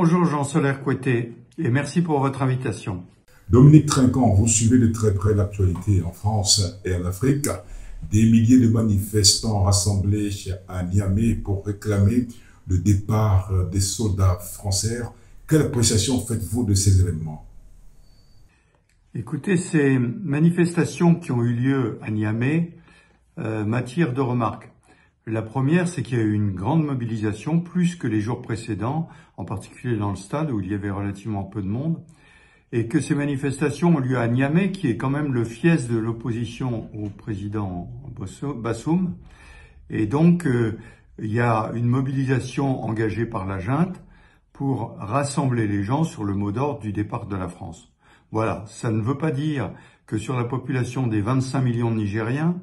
Bonjour Jean-Solaire Couetté et merci pour votre invitation. Dominique Trinquant, vous suivez de très près l'actualité en France et en Afrique. Des milliers de manifestants rassemblés à Niamey pour réclamer le départ des soldats français. Quelle appréciation faites-vous de ces événements? Écoutez, ces manifestations qui ont eu lieu à Niamey m'attirent deux remarques. La première, c'est qu'il y a eu une grande mobilisation, plus que les jours précédents, en particulier dans le stade où il y avait relativement peu de monde, et que ces manifestations ont lieu à Niamey, qui est quand même le fief de l'opposition au président Bassoum. Et donc, il y a une mobilisation engagée par la junte pour rassembler les gens sur le mot d'ordre du départ de la France. Voilà, ça ne veut pas dire que sur la population des 25 millions de Nigériens,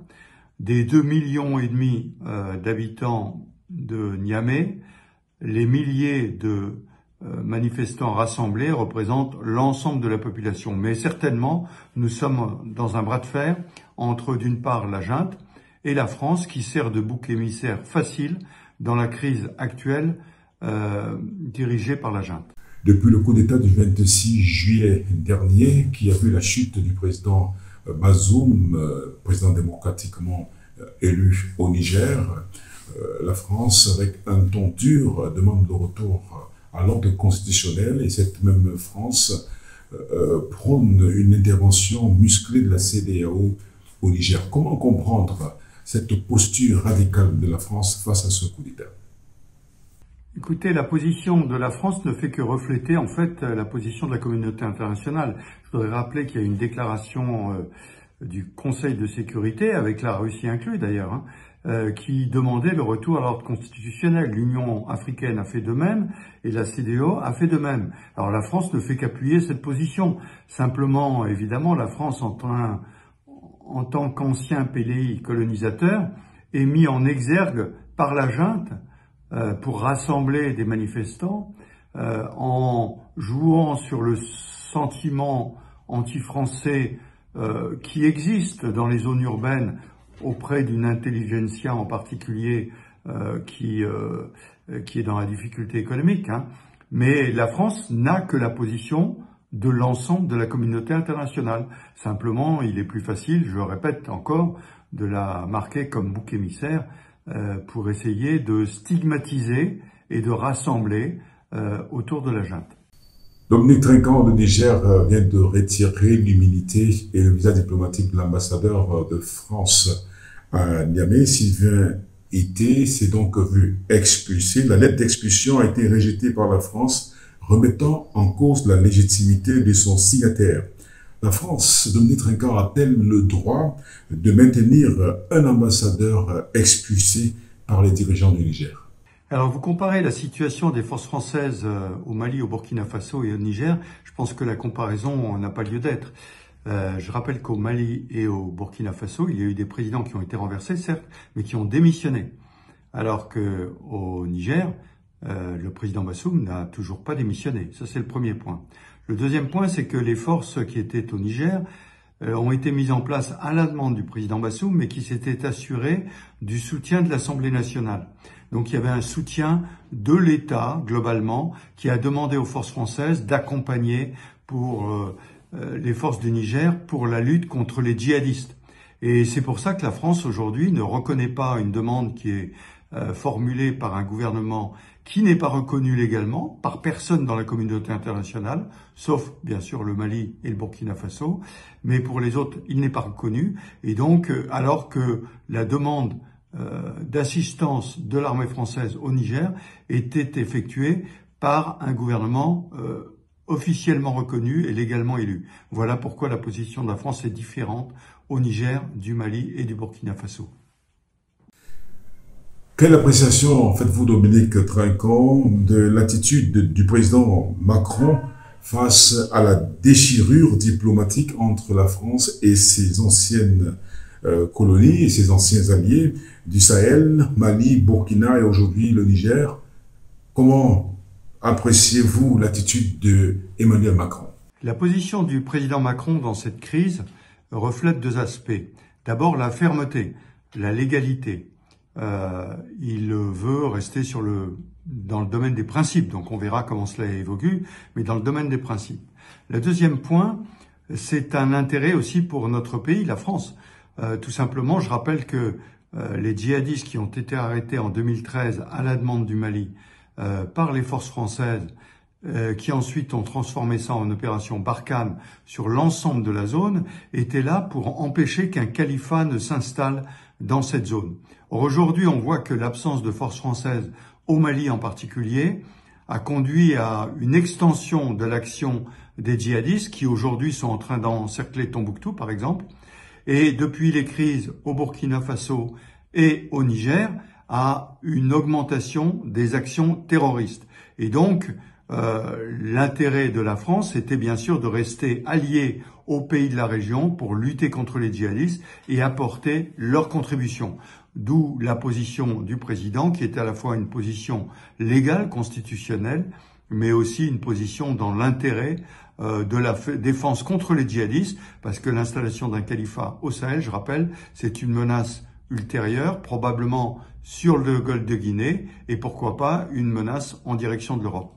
des 2,5 millions d'habitants de Niamey, les milliers de manifestants rassemblés représentent l'ensemble de la population. Mais certainement, nous sommes dans un bras de fer entre, d'une part, la junte et la France, qui sert de bouc émissaire facile dans la crise actuelle dirigée par la junte. Depuis le coup d'État du 26 juillet dernier, qui a vu la chute du président Bazoum, président démocratiquement élu au Niger, la France, avec un ton dur, demande le retour à l'ordre constitutionnel, et cette même France prône une intervention musclée de la CEDEAO au Niger. Comment comprendre cette posture radicale de la France face à ce coup d'État? Écoutez, la position de la France ne fait que refléter en fait la position de la communauté internationale. Je voudrais rappeler qu'il y a une déclaration du Conseil de sécurité, avec la Russie inclus d'ailleurs, qui demandait le retour à l'ordre constitutionnel. L'Union africaine a fait de même et la CEDEAO a fait de même. Alors la France ne fait qu'appuyer cette position. Simplement, évidemment, la France, en tant qu'ancien pays colonisateur, est mis en exergue par la junte pour rassembler des manifestants en jouant sur le sentiment anti-français qui existe dans les zones urbaines auprès d'une intelligentsia en particulier qui est dans la difficulté économique. Mais la France n'a que la position de l'ensemble de la communauté internationale. Simplement, il est plus facile, je le répète encore, de la marquer comme bouc émissaire pour essayer de stigmatiser et de rassembler autour de la junte. Dominique Trinquant, le Niger vient de retirer l'immunité et le visa diplomatique de l'ambassadeur de France à Niamey. Sylvain Ité s'est donc vu expulsé. La lettre d'expulsion a été rejetée par la France, remettant en cause la légitimité de son signataire. La France, Dominique Trinquant, a-t-elle le droit de maintenir un ambassadeur expulsé par les dirigeants du Niger? Alors, vous comparez la situation des forces françaises au Mali, au Burkina Faso et au Niger. Je pense que la comparaison n'a pas lieu d'être. Je rappelle qu'au Mali et au Burkina Faso, il y a eu des présidents qui ont été renversés, certes, mais qui ont démissionné. Alors qu'au Niger, le président Bassoum n'a toujours pas démissionné. Ça, c'est le premier point. Le deuxième point, c'est que les forces qui étaient au Niger ont été mises en place à la demande du président Bassoum, mais qui s'étaient assurées du soutien de l'Assemblée nationale. Donc il y avait un soutien de l'État, globalement, qui a demandé aux forces françaises d'accompagner pour les forces du Niger pour la lutte contre les djihadistes. Et c'est pour ça que la France, aujourd'hui, ne reconnaît pas une demande qui est formulée par un gouvernement qui n'est pas reconnu légalement par personne dans la communauté internationale, sauf bien sûr le Mali et le Burkina Faso, mais pour les autres, il n'est pas reconnu. Et donc, alors que la demande d'assistance de l'armée française au Niger était effectuée par un gouvernement officiellement reconnu et légalement élu. Voilà pourquoi la position de la France est différente au Niger, du Mali et du Burkina Faso. Quelle appréciation faites-vous, Dominique Trinquant, de l'attitude du président Macron face à la déchirure diplomatique entre la France et ses anciennes colonies et ses anciens alliés du Sahel, Mali, Burkina et aujourd'hui le Niger? Comment appréciez-vous l'attitude d'Emmanuel Macron? La position du président Macron dans cette crise reflète deux aspects. D'abord, la fermeté, la légalité. Il veut rester sur le dans le domaine des principes, donc on verra comment cela évolue, mais dans le domaine des principes. Le deuxième point, c'est un intérêt aussi pour notre pays, la France. Tout simplement, je rappelle que les djihadistes qui ont été arrêtés en 2013 à la demande du Mali par les forces françaises, qui ensuite ont transformé ça en opération Barkhane sur l'ensemble de la zone, étaient là pour empêcher qu'un califat ne s'installe dans cette zone. Or aujourd'hui, on voit que l'absence de forces françaises au Mali en particulier a conduit à une extension de l'action des djihadistes qui aujourd'hui sont en train d'encercler Tombouctou par exemple, et depuis les crises au Burkina Faso et au Niger, à une augmentation des actions terroristes. Et donc, l'intérêt de la France était bien sûr de rester allié aux pays de la région pour lutter contre les djihadistes et apporter leur contribution. D'où la position du président qui était à la fois une position légale, constitutionnelle, mais aussi une position dans l'intérêt de la défense contre les djihadistes, parce que l'installation d'un califat au Sahel, je rappelle, c'est une menace ultérieure, probablement sur le golfe de Guinée, et pourquoi pas une menace en direction de l'Europe.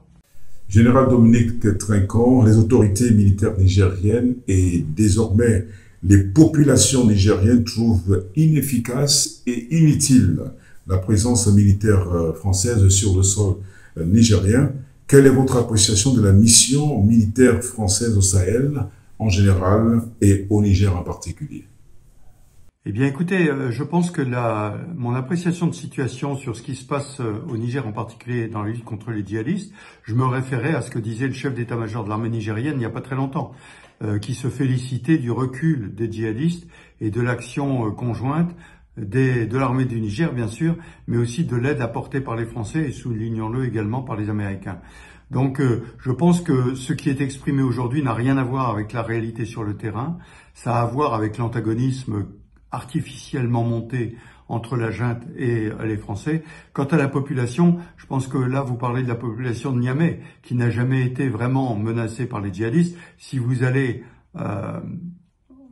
Général Dominique Trinquant, les autorités militaires nigériennes et désormais les populations nigériennes trouvent inefficace et inutile la présence militaire française sur le sol nigérien. Quelle est votre appréciation de la mission militaire française au Sahel en général et au Niger en particulier? Eh bien, écoutez, je pense que mon appréciation de situation sur ce qui se passe au Niger, en particulier dans la lutte contre les djihadistes, je me référais à ce que disait le chef d'état-major de l'armée nigérienne il n'y a pas très longtemps, qui se félicitait du recul des djihadistes et de l'action conjointe de l'armée du Niger, bien sûr, mais aussi de l'aide apportée par les Français et, soulignons-le, également par les Américains. Donc, je pense que ce qui est exprimé aujourd'hui n'a rien à voir avec la réalité sur le terrain. Ça a à voir avec l'antagonisme artificiellement monté entre la junte et les Français. Quant à la population, je pense que là, vous parlez de la population de Niamey, qui n'a jamais été vraiment menacée par les djihadistes. Si vous allez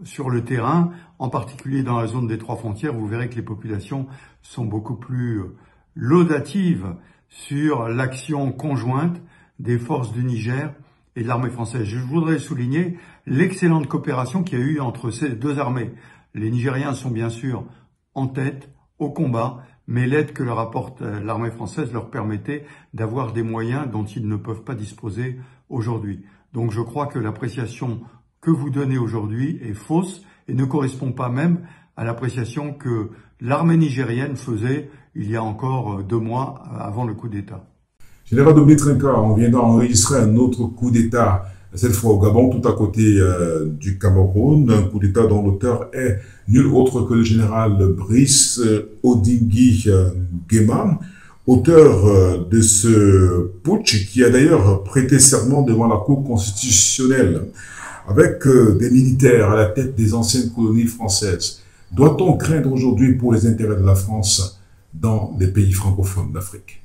sur le terrain, en particulier dans la zone des trois frontières, vous verrez que les populations sont beaucoup plus laudatives sur l'action conjointe des forces du Niger et de l'armée française. Je voudrais souligner l'excellente coopération qu'il y a eu entre ces deux armées. Les Nigériens sont bien sûr en tête au combat, mais l'aide que leur apporte l'armée française leur permettait d'avoir des moyens dont ils ne peuvent pas disposer aujourd'hui. Donc je crois que l'appréciation que vous donnez aujourd'hui est fausse et ne correspond pas même à l'appréciation que l'armée nigérienne faisait il y a encore 2 mois avant le coup d'État. Général Dominique Trinquant, on vient d'enregistrer un autre coup d'État, cette fois au Gabon, tout à côté du Cameroun, un coup d'État dont l'auteur est nul autre que le général Brice Oligui Nguema, auteur de ce putsch qui a d'ailleurs prêté serment devant la Cour constitutionnelle, avec des militaires à la tête des anciennes colonies françaises. Doit-on craindre aujourd'hui pour les intérêts de la France dans les pays francophones d'Afrique?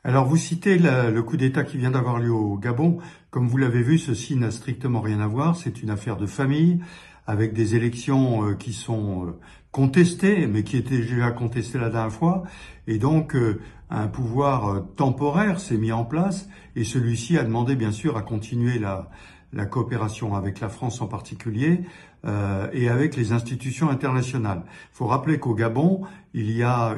Alors vous citez le coup d'État qui vient d'avoir lieu au Gabon. Comme vous l'avez vu, ceci n'a strictement rien à voir. C'est une affaire de famille avec des élections qui sont contestées, mais qui étaient déjà contestées la dernière fois. Et donc un pouvoir temporaire s'est mis en place et celui-ci a demandé bien sûr à continuer la coopération avec la France en particulier et avec les institutions internationales. Il faut rappeler qu'au Gabon, il y a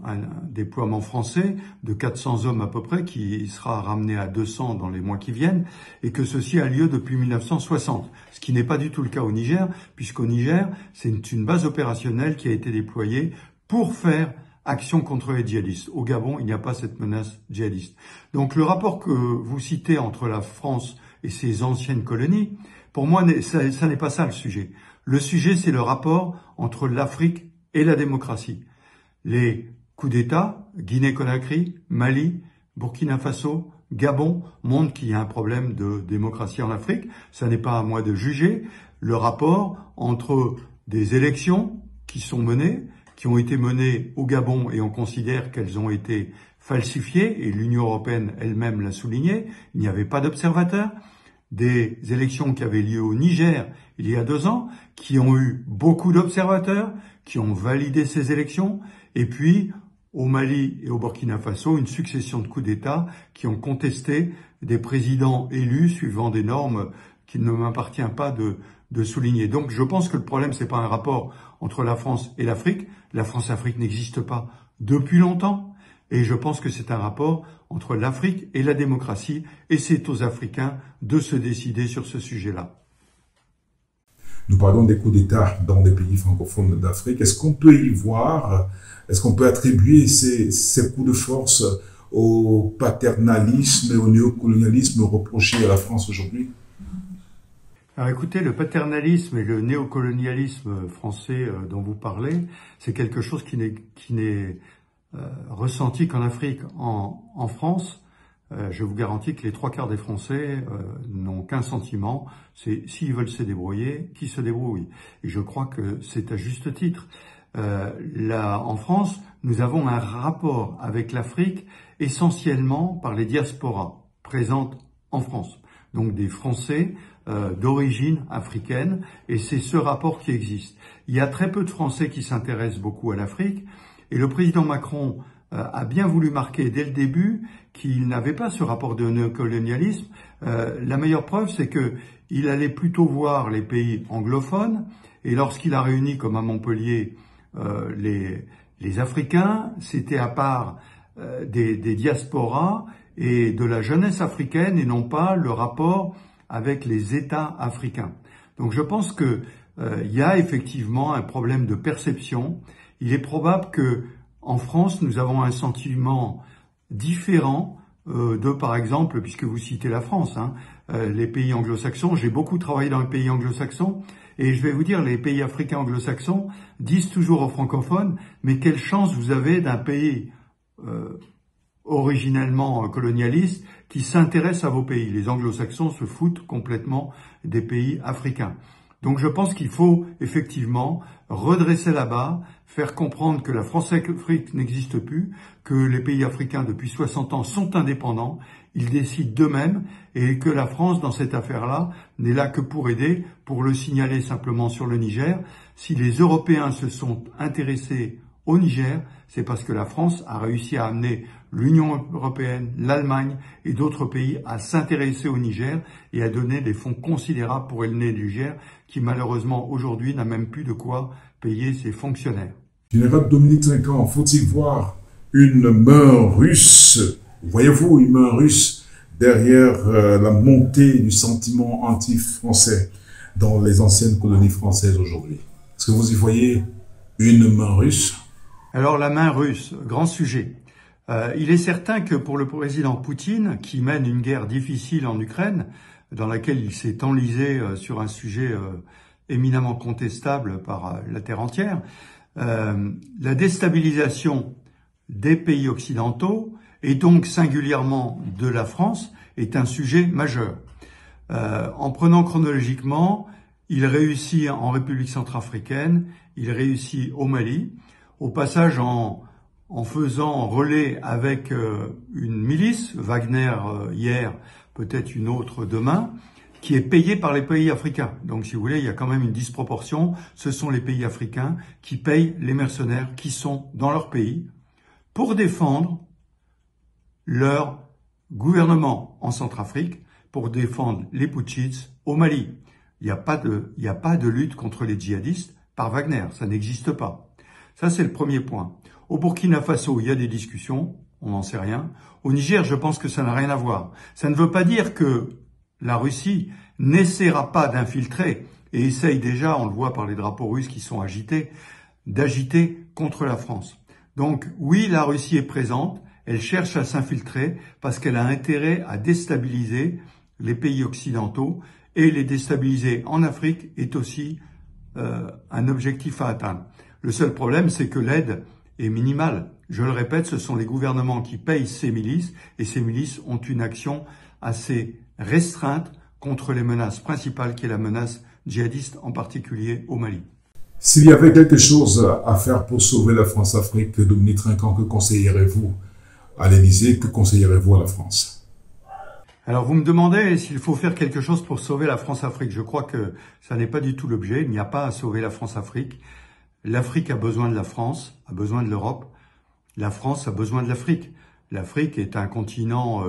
un déploiement français de 400 hommes à peu près qui sera ramené à 200 dans les mois qui viennent et que ceci a lieu depuis 1960, ce qui n'est pas du tout le cas au Niger, puisqu'au Niger, c'est une base opérationnelle qui a été déployée pour faire action contre les djihadistes. Au Gabon, il n'y a pas cette menace djihadiste. Donc le rapport que vous citez entre la France et ses anciennes colonies, pour moi, ça n'est pas ça le sujet. Le sujet, c'est le rapport entre l'Afrique et la démocratie. Les coups d'État, Guinée-Conakry, Mali, Burkina Faso, Gabon, montrent qu'il y a un problème de démocratie en Afrique. Ça n'est pas à moi de juger le rapport entre des élections qui sont menées, qui ont été menées au Gabon et on considère qu'elles ont été falsifiées, et l'Union européenne elle-même l'a souligné, il n'y avait pas d'observateurs, des élections qui avaient lieu au Niger il y a 2 ans, qui ont eu beaucoup d'observateurs, qui ont validé ces élections, et puis au Mali et au Burkina Faso une succession de coups d'État qui ont contesté des présidents élus suivant des normes qu'il ne m'appartient pas de souligner. Donc je pense que le problème, c'est pas un rapport entre la France et l'Afrique. La France-Afrique n'existe pas depuis longtemps. Et je pense que c'est un rapport entre l'Afrique et la démocratie. Et c'est aux Africains de se décider sur ce sujet-là. Nous parlons des coups d'État dans des pays francophones d'Afrique. Est-ce qu'on peut y voir, est-ce qu'on peut attribuer ces coups de force au paternalisme et au néocolonialisme reprochés à la France aujourd'hui? Alors écoutez, le paternalisme et le néocolonialisme français dont vous parlez, c'est quelque chose qui n'est ressenti qu'en Afrique. En France, je vous garantis que les 3/4 des Français n'ont qu'un sentiment, c'est s'ils veulent se débrouiller, qu'ils se débrouillent. Et je crois que c'est à juste titre. En France, nous avons un rapport avec l'Afrique essentiellement par les diasporas présentes en France. Donc des Français d'origine africaine, et c'est ce rapport qui existe. Il y a très peu de Français qui s'intéressent beaucoup à l'Afrique, et le président Macron a bien voulu marquer dès le début qu'il n'avait pas ce rapport de néocolonialisme. La meilleure preuve, c'est que il allait plutôt voir les pays anglophones, et lorsqu'il a réuni, comme à Montpellier, les Africains, c'était à part des diasporas et de la jeunesse africaine, et non pas le rapport avec les États africains. Donc je pense que il y a effectivement un problème de perception. Il est probable que en France, nous avons un sentiment différent par exemple, puisque vous citez la France, les pays anglo-saxons. J'ai beaucoup travaillé dans les pays anglo-saxons, et je vais vous dire, les pays africains anglo-saxons disent toujours aux francophones, mais quelle chance vous avez d'un pays originellement colonialiste qui s'intéresse à vos pays. Les anglo-saxons se foutent complètement des pays africains. Donc je pense qu'il faut effectivement redresser la barre, faire comprendre que la France-Afrique n'existe plus, que les pays africains depuis 60 ans sont indépendants, ils décident d'eux-mêmes, et que la France dans cette affaire-là n'est là que pour aider, pour le signaler simplement sur le Niger. Si les Européens se sont intéressés au Niger, c'est parce que la France a réussi à amener l'Union européenne, l'Allemagne et d'autres pays à s'intéresser au Niger et à donner des fonds considérables pour aider le Niger, qui malheureusement aujourd'hui n'a même plus de quoi payer ses fonctionnaires. Général Dominique Trinquant, faut-il voir une main russe, voyez-vous une main russe derrière la montée du sentiment anti-français dans les anciennes colonies françaises aujourd'hui? Est-ce que vous y voyez une main russe? Alors la main russe, grand sujet. Il est certain que pour le président Poutine, qui mène une guerre difficile en Ukraine, dans laquelle il s'est enlisé sur un sujet éminemment contestable par la terre entière, la déstabilisation des pays occidentaux, et donc singulièrement de la France, est un sujet majeur. En prenant chronologiquement, il réussit en République centrafricaine, il réussit au Mali, au passage en faisant relais avec une milice, Wagner hier, peut-être une autre demain, qui est payée par les pays africains. Donc si vous voulez, il y a quand même une disproportion. Ce sont les pays africains qui payent les mercenaires qui sont dans leur pays pour défendre leur gouvernement en Centrafrique, pour défendre les putschistes au Mali. Il n'y a pas de lutte contre les djihadistes par Wagner, ça n'existe pas. Ça, c'est le premier point. Au Burkina Faso, il y a des discussions, on n'en sait rien. Au Niger, je pense que ça n'a rien à voir. Ça ne veut pas dire que la Russie n'essaiera pas d'infiltrer, et essaye déjà, on le voit par les drapeaux russes qui sont agités, d'agiter contre la France. Donc oui, la Russie est présente, elle cherche à s'infiltrer parce qu'elle a intérêt à déstabiliser les pays occidentaux, et les déstabiliser en Afrique est aussi un objectif à atteindre. Le seul problème, c'est que l'aide est minimale. Je le répète, ce sont les gouvernements qui payent ces milices, et ces milices ont une action assez restreinte contre les menaces principales, qui est la menace djihadiste, en particulier au Mali. S'il y avait quelque chose à faire pour sauver la France-Afrique, Dominique Trinquant, que conseillerez-vous à l'Élysée, que conseillerez-vous à la France? Alors vous me demandez s'il faut faire quelque chose pour sauver la France-Afrique. Je crois que ça n'est pas du tout l'objet. Il n'y a pas à sauver la France-Afrique. L'Afrique a besoin de la France, a besoin de l'Europe. La France a besoin de l'Afrique. L'Afrique est un continent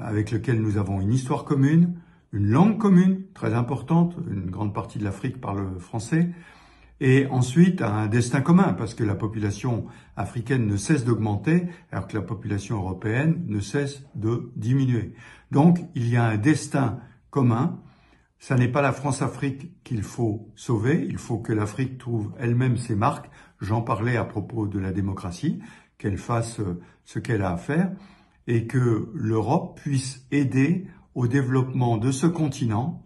avec lequel nous avons une histoire commune, une langue commune très importante, une grande partie de l'Afrique parle français, et ensuite un destin commun, parce que la population africaine ne cesse d'augmenter, alors que la population européenne ne cesse de diminuer. Donc il y a un destin commun. Ça n'est pas la France-Afrique qu'il faut sauver, il faut que l'Afrique trouve elle-même ses marques. J'en parlais à propos de la démocratie, qu'elle fasse ce qu'elle a à faire, et que l'Europe puisse aider au développement de ce continent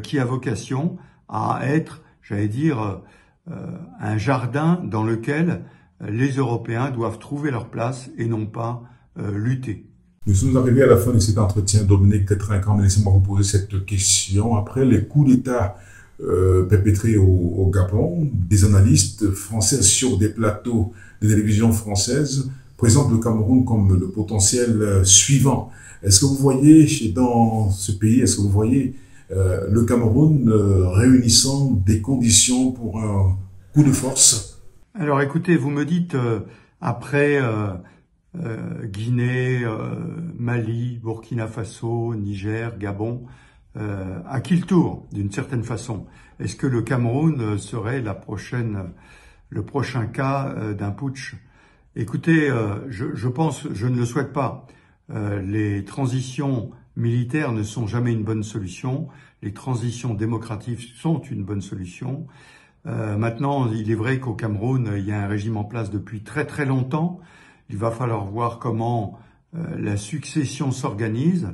qui a vocation à être, j'allais dire, un jardin dans lequel les Européens doivent trouver leur place et non pas lutter. Nous sommes arrivés à la fin de cet entretien. Dominique Tetrinquant, mais laissez-moi vous poser cette question. Après les coups d'État perpétrés au Gabon, des analystes français sur des plateaux de télévision françaises présentent le Cameroun comme le potentiel suivant. Est-ce que vous voyez dans ce pays, est-ce que vous voyez le Cameroun réunissant des conditions pour un coup de force? Alors écoutez, vous me dites après Guinée, Mali, Burkina Faso, Niger, Gabon, à qui le tour d'une certaine façon? Est-ce que le Cameroun serait le prochain cas d'un putsch? Écoutez, je pense, je ne le souhaite pas. Les transitions militaires ne sont jamais une bonne solution. Les transitions démocratiques sont une bonne solution. Maintenant, il est vrai qu'au Cameroun, il y a un régime en place depuis très très longtemps. Il va falloir voir comment la succession s'organise.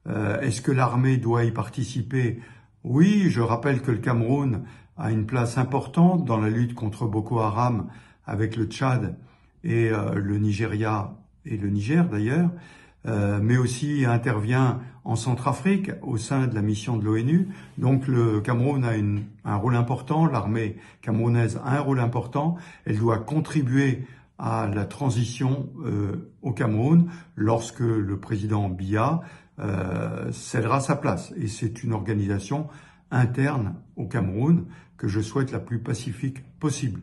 Est-ce que l'armée doit y participer? Oui, je rappelle que le Cameroun a une place importante dans la lutte contre Boko Haram avec le Tchad et le Nigeria et le Niger d'ailleurs, mais aussi intervient en Centrafrique au sein de la mission de l'ONU. Donc le Cameroun a un rôle important, l'armée camerounaise a un rôle important, elle doit contribuer à la transition au Cameroun lorsque le président Biya cédera sa place. Et c'est une organisation interne au Cameroun que je souhaite la plus pacifique possible.